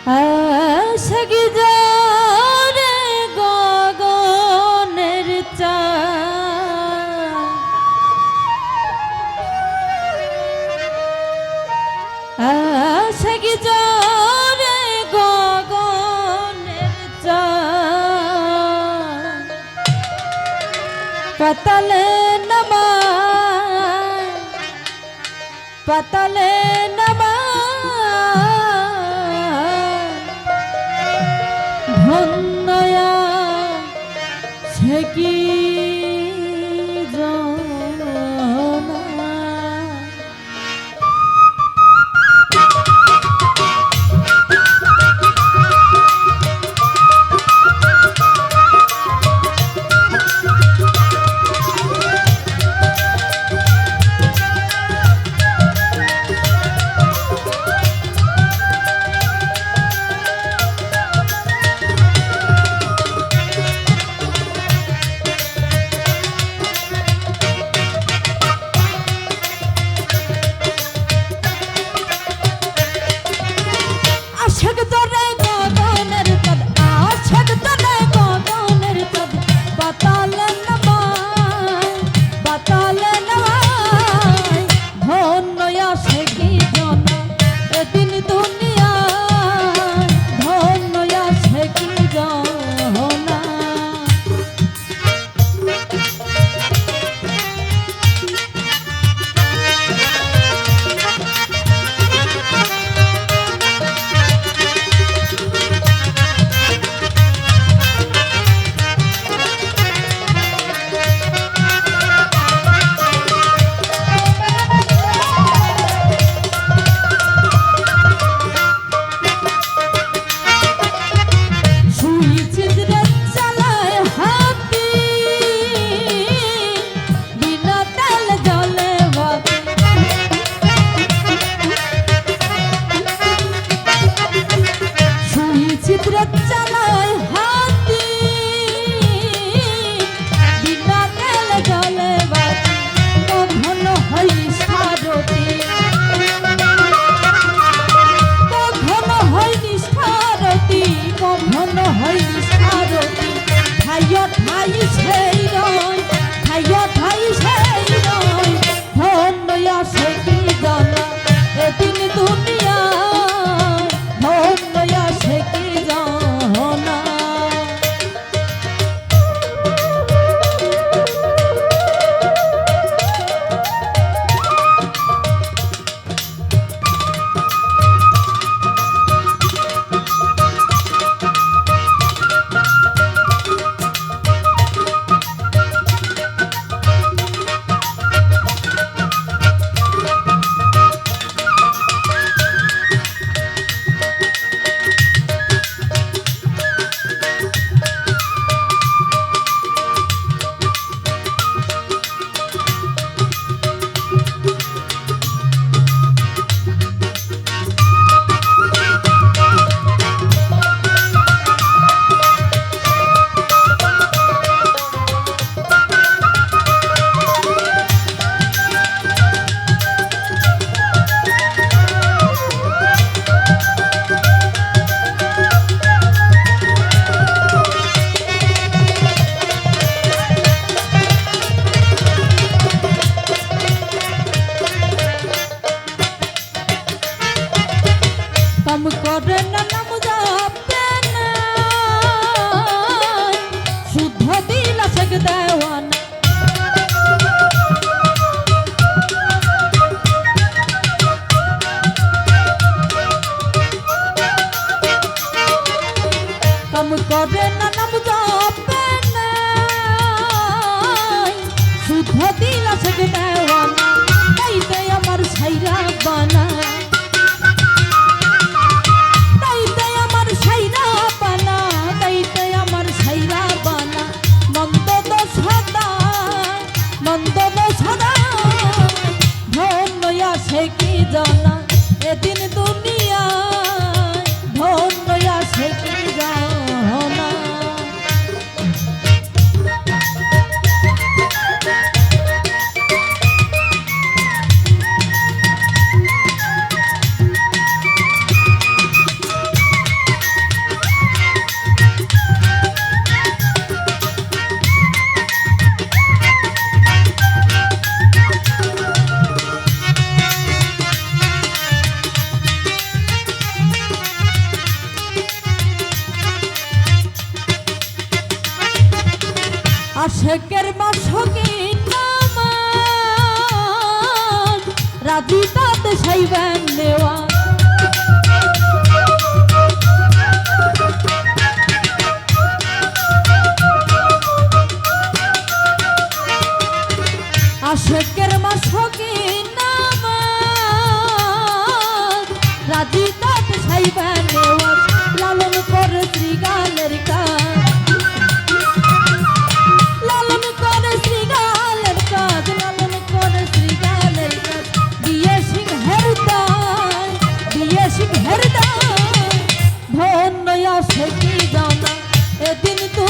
আশাকি জরে গগনের চাঁদ, আশাকি জরে গগনের চাঁদ, পাতালে নামায় পাতালে ধন্যয়া সে কি করে না নাম জপে না শুদ্ধ দিল আছে দেওয়ানা তাইতে আমার ছাইরা বানা তাইতে আমার ছাইরা বানা তাইতে আমার ছাইরা বানা নন্দ তো সদা ধন্য আছে কি জানা এদিন দুনিয়ায় ধন্য আছে কি জানা আশেকের বাসকি নামাজ রাজি তাতে সাইবেন নেওয়া আশেকের বাসকি নামাজ রাজি তাতে সাইবেন নেওয়া লালন করে শ্রীগালের কাজ লালন করে শ্রীগালের কাজ লালন করে শ্রীগালের কাজ দিয়ে সিংহের দায় দিয়ে সিংহের দায় ধন্য আসে কি জানা এদিন তো